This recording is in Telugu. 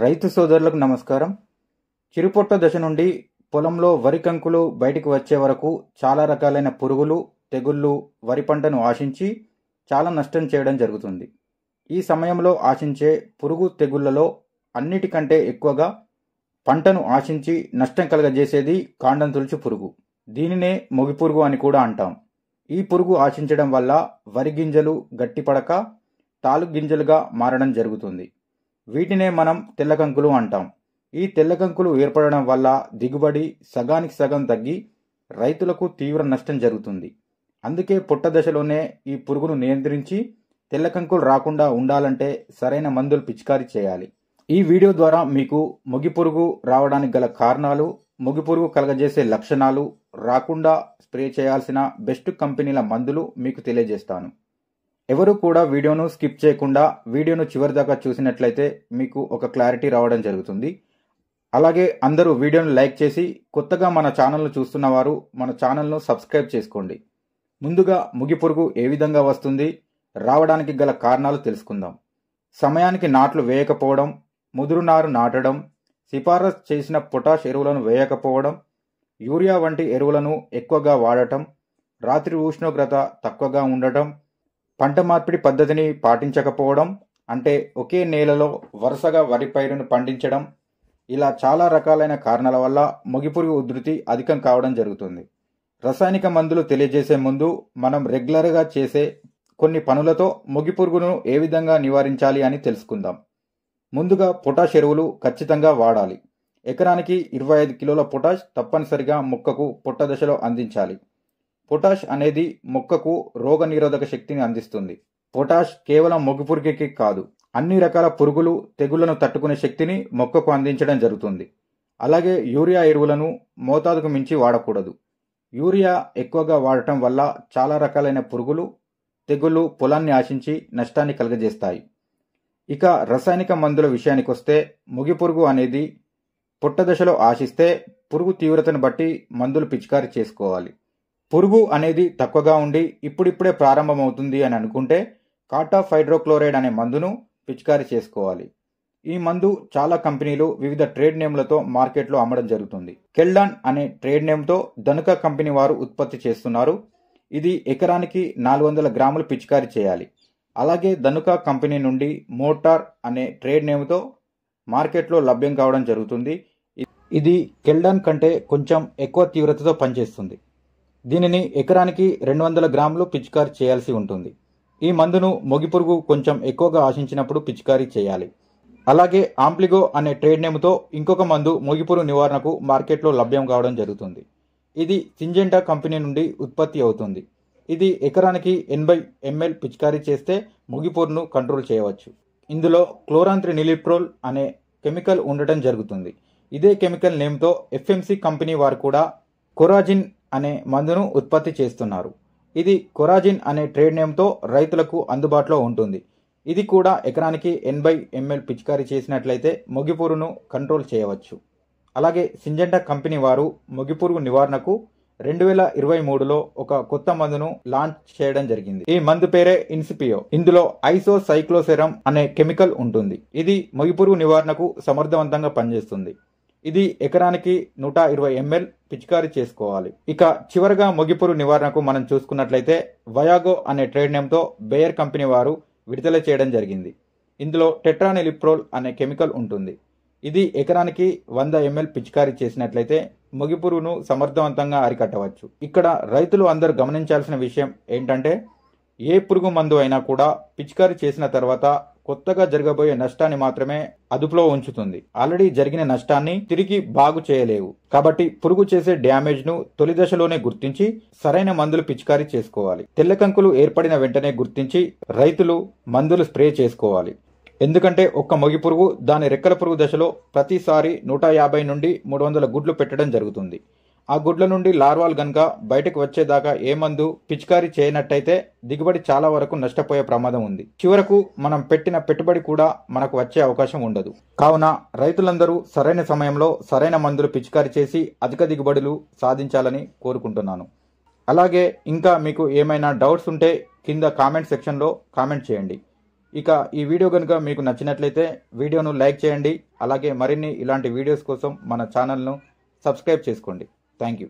రైతు సోదరులకు నమస్కారం. చిరుపొట్ట దశ నుండి పొలంలో వరి కంకులు బయటికి వచ్చే వరకు చాలా రకాలైన పురుగులు, తెగుళ్ళు వరి పంటను ఆశించి చాలా నష్టం చేయడం జరుగుతుంది. ఈ సమయంలో ఆశించే పురుగు తెగుళ్లలో అన్నిటికంటే ఎక్కువగా పంటను ఆశించి నష్టం కలగజేసేది కాండం తొలుచు పురుగు. దీనినే మొగి పురుగు అని కూడా అంటాం. ఈ పురుగు ఆశించడం వల్ల వరి గింజలు గట్టిపడక తాలు గింజలుగా మారడం జరుగుతుంది. వీటినే మనం తెల్లకంకులు అంటాం. ఈ తెల్లకంకులు ఏర్పడడం వల్ల దిగుబడి సగానికి సగం తగ్గి రైతులకు తీవ్ర నష్టం జరుగుతుంది. అందుకే పుట్ట దశలోనే ఈ పురుగును నియంత్రించి తెల్లకంకులు రాకుండా ఉండాలంటే సరైన మందులు పిచికారీ చేయాలి. ఈ వీడియో ద్వారా మీకు మొగి పురుగు రావడానికి గల కారణాలు, మొగి పురుగు కలగజేసే లక్షణాలు, రాకుండా స్ప్రే చేయాల్సిన బెస్ట్ కంపెనీల మందులు మీకు తెలియజేస్తాను. ఎవరు కూడా వీడియోను స్కిప్ చేయకుండా వీడియోను చివరి దాకా చూసినట్లయితే మీకు ఒక క్లారిటీ రావడం జరుగుతుంది. అలాగే అందరూ వీడియోను లైక్ చేసి కొత్తగా మన ఛానల్ను చూస్తున్న వారు మన ఛానల్ను సబ్స్క్రైబ్ చేసుకోండి. ముందుగా మొగి పురుగు ఏ విధంగా వస్తుంది, రావడానికి గల కారణాలు తెలుసుకుందాం. సమయానికి నాట్లు వేయకపోవడం, ముదురు నారు నాటడం, సిఫారసు చేసిన పొటాష్ ఎరువులను వేయకపోవడం, యూరియా వంటి ఎరువులను ఎక్కువగా వాడటం, రాత్రి ఉష్ణోగ్రత తక్కువగా ఉండటం, పంట మార్పిడి పద్ధతిని పాటించకపోవడం, అంటే ఒకే నేలలో వరుసగా వరి పైరును పండించడం, ఇలా చాలా రకాలైన కారణాల వల్ల మొగి పురుగు ఉధృతి అధికం కావడం జరుగుతుంది. రసాయనిక మందులు తెలియజేసే ముందు మనం రెగ్యులర్గా చేసే కొన్ని పనులతో మొగి పురుగును ఏ విధంగా నివారించాలి అని తెలుసుకుందాం. ముందుగా పొటాష్ ఎరువులు ఖచ్చితంగా వాడాలి. ఎకరానికి 25 కిలోల పొటాష్ తప్పనిసరిగా మొక్కకు పొట్ట దశలో అందించాలి. పొటాష్ అనేది మొక్కకు రోగనిరోధక శక్తిని అందిస్తుంది. పొటాష్ కేవలం మొగి పురుగుకి కాదు, అన్ని రకాల పురుగులు, తెగుళ్లను తట్టుకునే శక్తిని మొక్కకు అందించడం జరుగుతుంది. అలాగే యూరియా ఎరువులను మోతాదుకు మించి వాడకూడదు. యూరియా ఎక్కువగా వాడటం వల్ల చాలా రకాలైన పురుగులు, తెగుళ్లు పొలాన్ని ఆశించి నష్టాన్ని కలుగజేస్తాయి. ఇక రసాయనిక మందుల విషయానికి వస్తే మొగి పురుగు అనేది పొట్ట దశలో ఆశిస్తే పురుగు తీవ్రతను బట్టి మందులు పిచికారీ చేసుకోవాలి. పురుగు అనేది తక్కువగా ఉండి ఇప్పుడిప్పుడే ప్రారంభమవుతుంది అని అనుకుంటే కాటాఫ్ హైడ్రోక్లోరైడ్ అనే మందును పిచికారీ చేసుకోవాలి. ఈ మందు చాలా కంపెనీలు వివిధ ట్రేడ్ నేమ్లతో మార్కెట్లో అమ్మడం జరుగుతుంది. కెల్డాన్ అనే ట్రేడ్ నేమ్తో ధనుక కంపెనీ వారు ఉత్పత్తి చేస్తున్నారు. ఇది ఎకరానికి 400 గ్రాములు పిచికారీ చేయాలి. అలాగే ధనుక కంపెనీ నుండి మోటార్ అనే ట్రేడ్ నేమ్తో మార్కెట్లో లభ్యం కావడం జరుగుతుంది. ఇది కెల్డాన్ కంటే కొంచెం ఎక్కువ తీవ్రతతో పనిచేస్తుంది. దీనిని ఎకరానికి 200 గ్రాములు పిచికారీ చేయాల్సి ఉంటుంది. ఈ మందును మొగి పురుగు కొంచెం ఎక్కువగా ఆశించినప్పుడు పిచికారీ చేయాలి. అలాగే ఆంప్లిగో అనే ట్రేడ్ నేమ్తో ఇంకొక మందు మొగి పురుగు నివారణకు మార్కెట్లో లభ్యం కావడం జరుగుతుంది. ఇది సింజెంటా కంపెనీ నుండి ఉత్పత్తి అవుతుంది. ఇది ఎకరానికి 80 ml పిచికారీ చేస్తే మొగి పురుగును కంట్రోల్ చేయవచ్చు. ఇందులో క్లోరాంత్రినిలిప్రోల్ అనే కెమికల్ ఉండటం జరుగుతుంది. ఇదే కెమికల్ నేమ్తో ఎఫ్ఎంసి కంపెనీ వారు కూడా కొరాజిన్ అనే మందును ఉత్పత్తి చేస్తున్నారు. ఇది కొరాజిన్ అనే ట్రేడ్ నేమ్తో రైతులకు అందుబాటులో ఉంటుంది. ఇది కూడా ఎకరానికి 80 ml పిచికారీ చేసినట్లయితే మొగి పురుగును కంట్రోల్ చేయవచ్చు. అలాగే సింజెంటా కంపెనీ వారు మొగి పురుగు నివారణకు 2023లో ఒక కొత్త మందును లాంచ్ చేయడం జరిగింది. ఈ మందు పేరే ఇన్సిపియో. ఇందులో ఐసోసైక్లోసెరమ్ అనే కెమికల్ ఉంటుంది. ఇది మొగి పురుగు నివారణకు సమర్థవంతంగా పనిచేస్తుంది. ఇది ఎకరానికి 120 ml పిచికారీ చేసుకోవాలి. ఇక చివరగా మొగి పురుగు నివారణకు మనం చూసుకున్నట్లయితే వయాగో అనే ట్రేడ్ నేమ్తో బేయర్ కంపెనీ వారు విడుదల చేయడం జరిగింది. ఇందులో టెట్రానిలిప్రోల్ అనే కెమికల్ ఉంటుంది. ఇది ఎకరానికి 100 ml పిచికారీ చేసినట్లయితే మొగి పురుగును సమర్థవంతంగా అరికట్టవచ్చు. ఇక్కడ రైతులు అందరూ గమనించాల్సిన విషయం ఏంటంటే ఏ పురుగు మందు అయినా కూడా పిచికారీ చేసిన తర్వాత కొత్తగా జరగబోయే నష్టాన్ని మాత్రమే అదుపులో ఉంచుతుంది. ఆల్రెడీ జరిగిన నష్టాన్ని తిరిగి బాగు చేయలేవు. కాబట్టి పురుగు చేసే డ్యామేజ్ ను తొలి దశలోనే గుర్తించి సరైన మందులు పిచికారీ చేసుకోవాలి. తెల్లకంకులు ఏర్పడిన వెంటనే గుర్తించి రైతులు మందులు స్ప్రే చేసుకోవాలి. ఎందుకంటే ఒక్క మొగి పురుగు దాని రెక్కల పురుగు దశలో ప్రతిసారి 150 నుండి 300 గుడ్లు పెట్టడం జరుగుతుంది. ఆ గుడ్ల నుండి లార్వాలు గనక బయటకు వచ్చేదాకా ఏ మందు పిచికారీ చేయనట్టయితే దిగుబడి చాలా వరకు నష్టపోయే ప్రమాదం ఉంది. చివరకు మనం పెట్టిన పెట్టుబడి కూడా మనకు వచ్చే అవకాశం ఉండదు. కావున రైతులందరూ సరైన సమయంలో సరైన మందులు పిచికారీ చేసి అధిక దిగుబడులు సాధించాలని కోరుకుంటున్నాను. అలాగే ఇంకా మీకు ఏమైనా డౌట్స్ ఉంటే కింద కామెంట్ సెక్షన్లో కామెంట్ చేయండి. ఇక ఈ వీడియో కనుక మీకు నచ్చినట్లయితే వీడియోను లైక్ చేయండి. అలాగే మరిన్ని ఇలాంటి వీడియోస్ కోసం మన ఛానల్ను సబ్స్క్రైబ్ చేసుకోండి. Thank you.